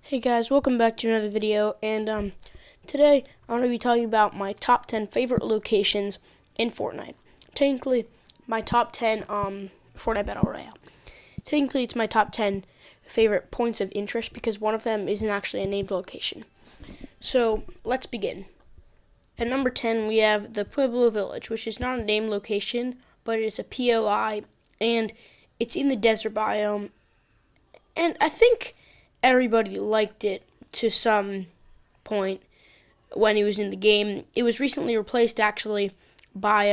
Hey guys, welcome back to another video, and today I'm going to be talking about my top 10 favorite locations in Fortnite. Technically, my top 10 Fortnite Battle Royale. Technically, it's my top 10 favorite points of interest because one of them isn't actually a named location. So, let's begin. At number 10, we have the Pueblo Village, which is not a named location, but it is a POI, and it's in the desert biome, and I think everybody liked it to some point when he was in the game. It was recently replaced actually by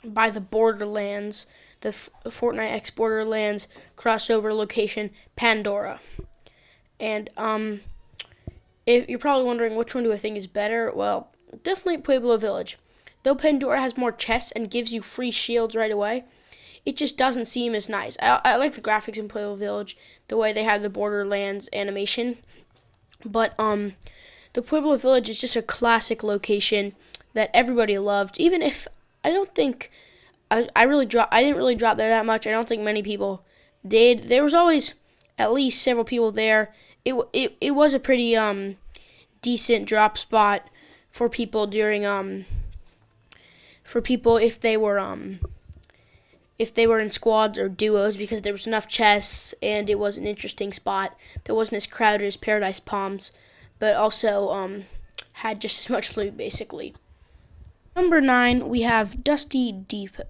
the Borderlands, the Fortnite X Borderlands crossover location, Pandora. And if you're probably wondering which one do I think is better, well, definitely Pueblo Village. Though Pandora has more chests and gives you free shields right away, it just doesn't seem as nice. I like the graphics in Pueblo Village, the way they have the Borderlands animation, but the Pueblo Village is just a classic location that everybody loved. Even if I don't think I didn't really drop there that much. I don't think many people did. There was always at least several people there. It was a pretty decent drop spot for people during for people if they were in squads or duos, because there was enough chests and it was an interesting spot. There wasn't as crowded as Paradise Palms, but also had just as much loot basically. Number 9, we have Dusty Divot.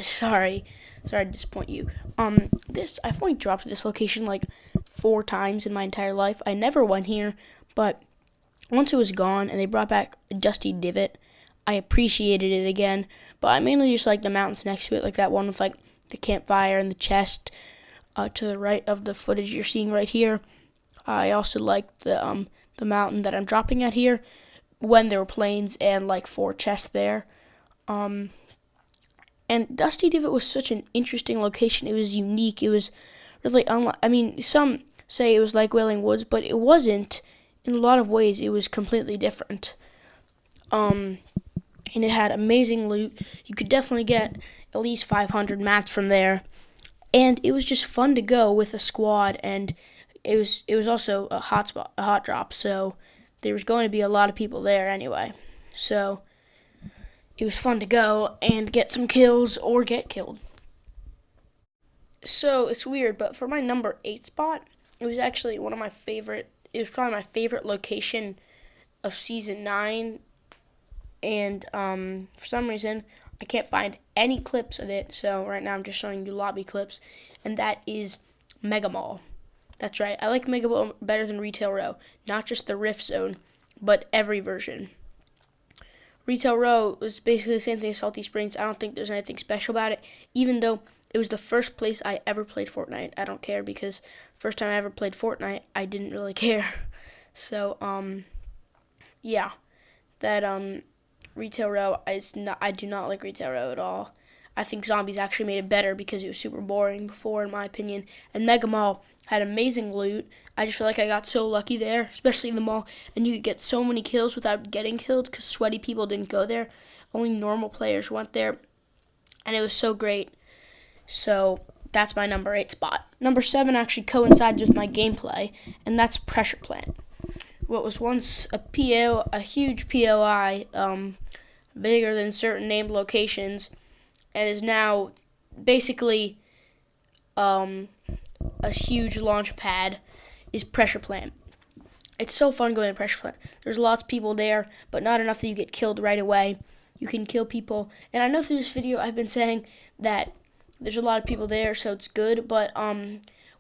Sorry to disappoint you. I've only dropped this location like 4 times in my entire life. I never went here, but once it was gone and they brought back Dusty Divot, I appreciated it again, but I mainly just like the mountains next to it, like that one with like the campfire and the chest to the right of the footage you're seeing right here. I also liked the mountain that I'm dropping at here when there were planes and like 4 chests there. And Dusty Divot was such an interesting location. It was unique. It was really unlike. I mean, some say it was like Wailing Woods, but it wasn't. In a lot of ways, it was completely different. And it had amazing loot. You could definitely get at least 500 mats from there, and it was just fun to go with a squad. And it was also a hot drop, so there was going to be a lot of people there anyway. So it was fun to go and get some kills or get killed. So it's weird, but for my number 8 spot, it was actually one of my favorite. It was probably my favorite location of season 9. And for some reason, I can't find any clips of it, so right now I'm just showing you lobby clips, and that is Mega Mall. That's right, I like Mega Mall better than Retail Row, not just the Rift Zone, but every version. Retail Row was basically the same thing as Salty Springs. I don't think there's anything special about it, even though it was the first place I ever played Fortnite. I don't care, because first time I ever played Fortnite, I didn't really care. So, yeah, that, Retail Row I do not like Retail Row at all. I think Zombies actually made it better because it was super boring before, in my opinion. And Mega Mall had amazing loot. I just feel like I got so lucky there, especially in the mall. And you could get so many kills without getting killed because sweaty people didn't go there. Only normal players went there. And it was so great. So that's my number 8 spot. Number 7 actually coincides with my gameplay, and that's Pressure Plant. What was once a huge POI, bigger than certain named locations, and is now basically a huge launch pad, is Pressure Plant. It's so fun going to Pressure Plant. There's lots of people there, but not enough that you get killed right away. You can kill people, and I know through this video I've been saying that there's a lot of people there, so it's good, but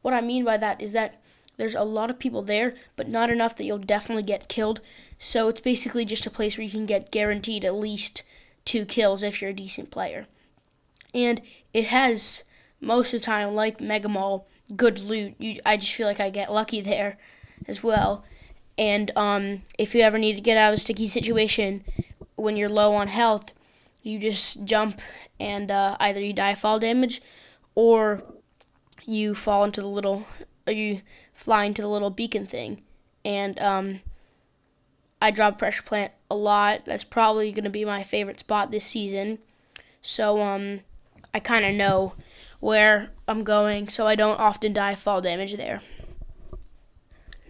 what I mean by that is that there's a lot of people there, but not enough that you'll definitely get killed. So it's basically just a place where you can get guaranteed at least 2 kills if you're a decent player. And it has, most of the time, like Mega Mall, good loot. I just feel like I get lucky there as well. And if you ever need to get out of a sticky situation when you're low on health, you just jump and either you die of fall damage or you fall into you fly into the little beacon thing. And I drop Pressure Plant a lot. That's probably going to be my favorite spot this season. So I kind of know where I'm going, so I don't often die of fall damage there.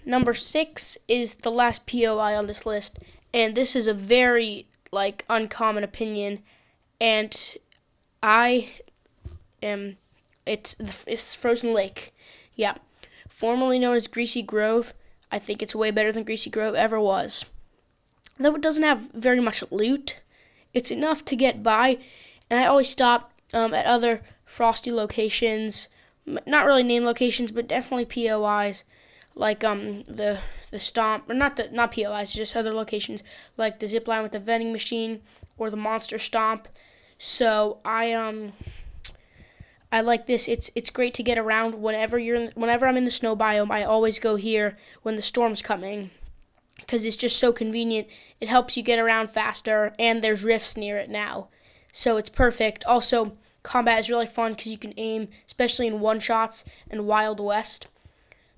Number 6 is the last POI on this list, and this is a very uncommon opinion, and I am it's Frozen Lake. Yeah. Formerly known as Greasy Grove. I think it's way better than Greasy Grove ever was. Though it doesn't have very much loot, it's enough to get by, and I always stop at other frosty locations, not really named locations, but definitely POIs, like the stomp, or not POIs, just other locations like the zip line with the vending machine or the monster stomp. So I like this. It's great to get around whenever I'm in the snow biome. I always go here when the storm's coming because it's just so convenient. It helps you get around faster, and there's rifts near it now, so it's perfect. Also, combat is really fun because you can aim, especially in one-shots and Wild West.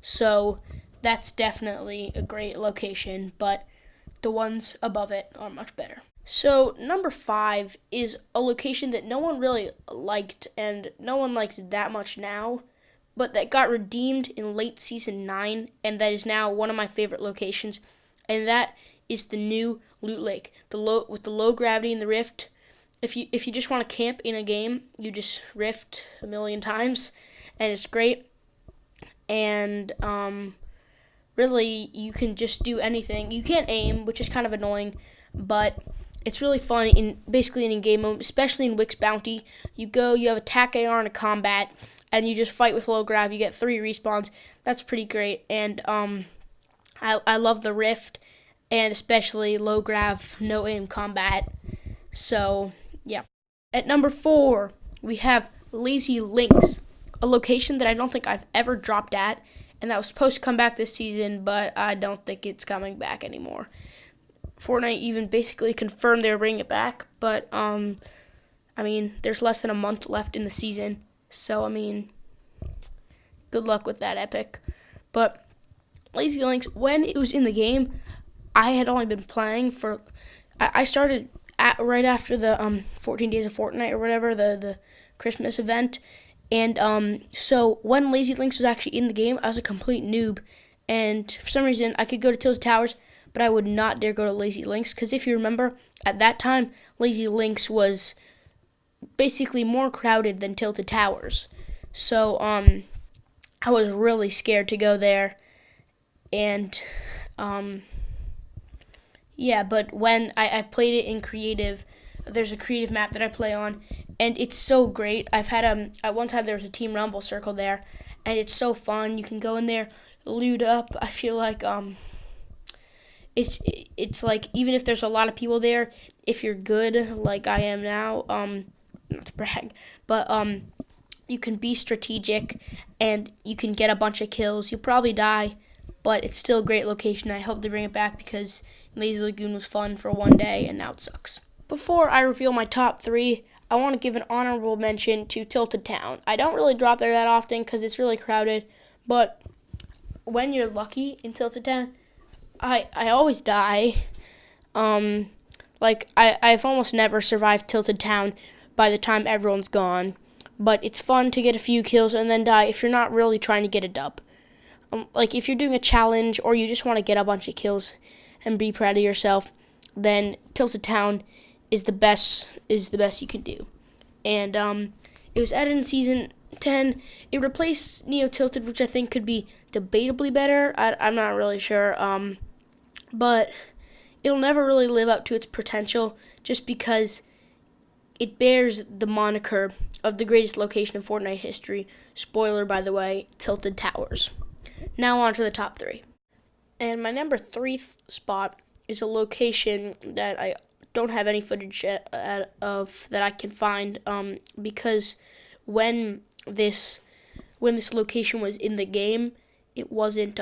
So that's definitely a great location, but the ones above it are much better. So number 5 is a location that no one really liked, and no one likes that much now, but that got redeemed in late Season 9, and that is now one of my favorite locations, and that is the new Loot Lake, with the low gravity and the rift. If you just want to camp in a game, you just rift a million times, and it's great. And really, you can just do anything. You can't aim, which is kind of annoying, but it's really fun basically in game mode, especially in Wix Bounty. You have attack AR and a combat, and you just fight with low grav. You get 3 respawns. That's pretty great, and I love the rift, and especially low grav, no aim combat. So yeah. At number 4, we have Lazy Links, a location that I don't think I've ever dropped at, and that was supposed to come back this season, but I don't think it's coming back anymore. Fortnite even basically confirmed they were bringing it back, but there's less than a month left in the season, so good luck with that, Epic. But Lazy Links, when it was in the game, I had only been playing I started right after the 14 Days of Fortnite or whatever, the Christmas event. And so when Lazy Links was actually in the game, I was a complete noob. And for some reason, I could go to Tilted Towers, but I would not dare go to Lazy Links. Because if you remember, at that time, Lazy Links was basically more crowded than Tilted Towers. So I was really scared to go there. And but when I've played it in creative, there's a creative map that I play on, and it's so great. I've had at one time there was a Team Rumble circle there, and it's so fun. You can go in there, loot up. I feel like it's like even if there's a lot of people there, if you're good like I am now, not to brag, but you can be strategic and you can get a bunch of kills. You'll probably die, but it's still a great location. I hope they bring it back because Lazy Lagoon was fun for one day, and now it sucks. Before I reveal my top 3, I want to give an honorable mention to Tilted Town. I don't really drop there that often because it's really crowded, but when you're lucky in Tilted Town, I always die. I've almost never survived Tilted Town by the time everyone's gone, but it's fun to get a few kills and then die if you're not really trying to get a dub. If you're doing a challenge or you just want to get a bunch of kills and be proud of yourself, then Tilted Town is the best you can do. And it was added in Season 10. It replaced Neo Tilted, which I think could be debatably better. I'm not really sure. But it'll never really live up to its potential just because it bears the moniker of the greatest location in Fortnite history. Spoiler, by the way, Tilted Towers. Now on to the top 3. And my number 3 spot is a location that I don't have any footage of that I can find because when this location was in the game, it wasn't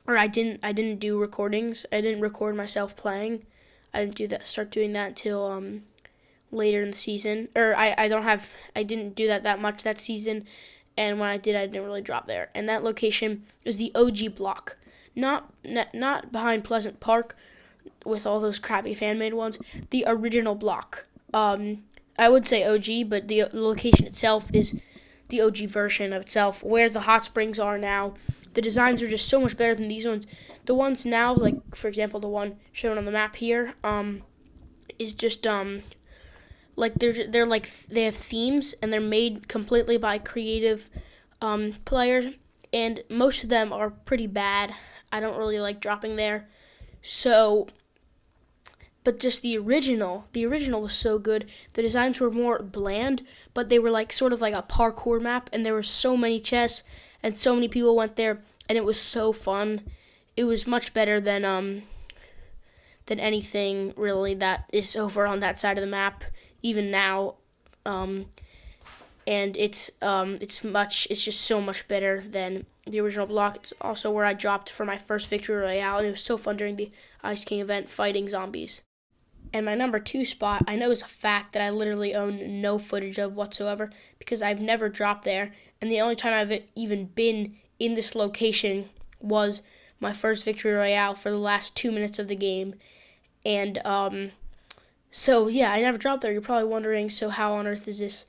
or I didn't do recordings. I didn't record myself playing. I didn't start doing that until later in the season. Or I didn't do that much that season. And when I did, I didn't really drop there. And that location is the OG block. Not behind Pleasant Park with all those crappy fan-made ones. The original block. I would say OG, but the location itself is the OG version of itself, where the hot springs are now. the designs are just so much better than these ones. The ones now, like for example, the one shown on the map here, is just like they're like they have themes and they're made completely by creative players, and most of them are pretty bad. I don't really like dropping there. So, but just the original was so good. The designs were more bland, but they were like sort of like a parkour map, and there were so many chests, and so many people went there, and it was so fun. It was much better than anything really that is over on that side of the map, even now. And it's just so much better than the original block. It's also where I dropped for my first victory royale, and it was so fun during the Ice King event fighting zombies. And my number 2 spot, I know is a fact that I literally own no footage of whatsoever because I've never dropped there, and the only time I've even been in this location was my first victory royale for the last 2 minutes of the game. And so yeah, I never dropped there. You're probably wondering, so how on earth is this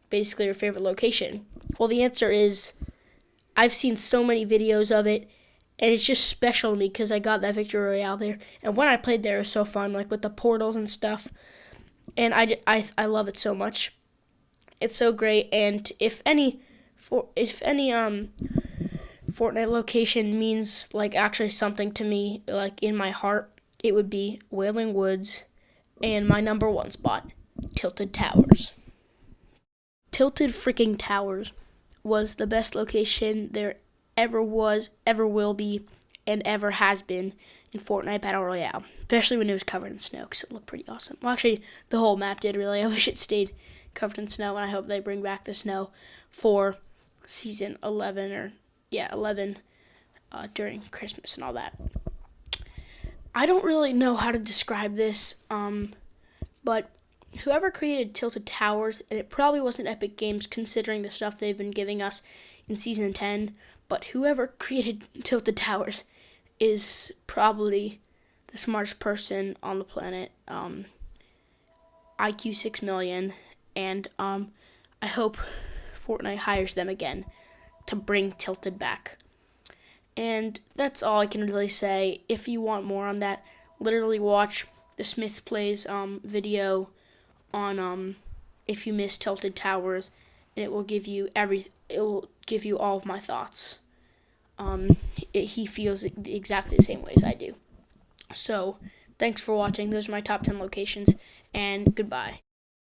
basically your favorite location? Well, the answer is I've seen so many videos of it, and it's just special to me because I got that victory royale there. And when I played there, it was so fun, like with the portals and stuff. And I love it so much. It's so great. And if any Fortnite location means like actually something to me, like in my heart, it would be Wailing Woods, and my number 1 spot, Tilted Towers. Tilted freaking Towers was the best location there ever was, ever will be, and ever has been in Fortnite Battle Royale, especially when it was covered in snow, because it looked pretty awesome. Well, actually, the whole map did, really. I wish it stayed covered in snow, and I hope they bring back the snow for Season 11, 11, during Christmas and all that. I don't really know how to describe this, but whoever created Tilted Towers, and it probably wasn't Epic Games considering the stuff they've been giving us in Season 10, but whoever created Tilted Towers is probably the smartest person on the planet, IQ 6 million, and I hope Fortnite hires them again to bring Tilted back. And that's all I can really say. If you want more on that, literally watch the Smith Plays video on if you miss Tilted Towers, and it will give you all of my thoughts. He feels exactly the same way as I do. So, thanks for watching. Those are my top 10 locations, and goodbye.